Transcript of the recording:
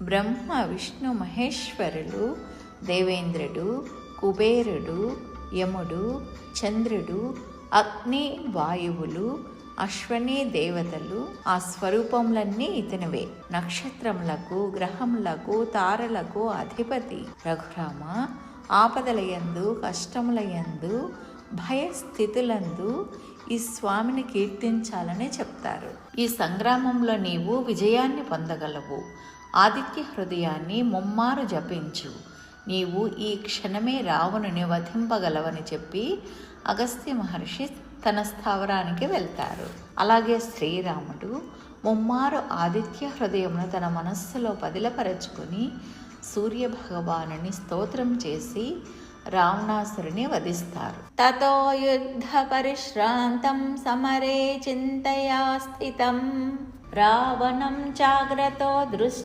బ్రహ్మ విష్ణు మహేశ్వరులు, దేవేంద్రుడు, కుబేరుడు, యముడు, చంద్రుడు, అగ్ని, వాయువులు, అశ్వని దేవతలు ఆ స్వరూపములన్నీ ఇతనివే. నక్షత్రములకు, గ్రహములకు, తారలకు అధిపతి రఘురామ. ఆపదలయందు, కష్టములయందు, భయస్థితులందు ఈ స్వామిని కీర్తించాలని చెప్తారు. ఈ సంగ్రామంలో నీవు విజయాన్ని పొందగలవు. ఆదిత్య హృదయాన్ని ముమ్మారు జపించు. నీవు ఈ క్షణమే రావణుని వధింపగలవని చెప్పి అగస్త్య మహర్షి తన స్థావరానికి వెళ్తారు. అలాగే శ్రీరాముడు ముమ్మారు ఆదిత్య హృదయమును తన మనస్సులో పదిలపరచుకుని సూర్యభగవానుని స్తోత్రం చేసి రావణాసురుని వధిస్తారు. తతో యుద్ధ పరిశ్రాంతం సమరే చింతయా స్థితం రావణం జాగ్రతో దృష్టి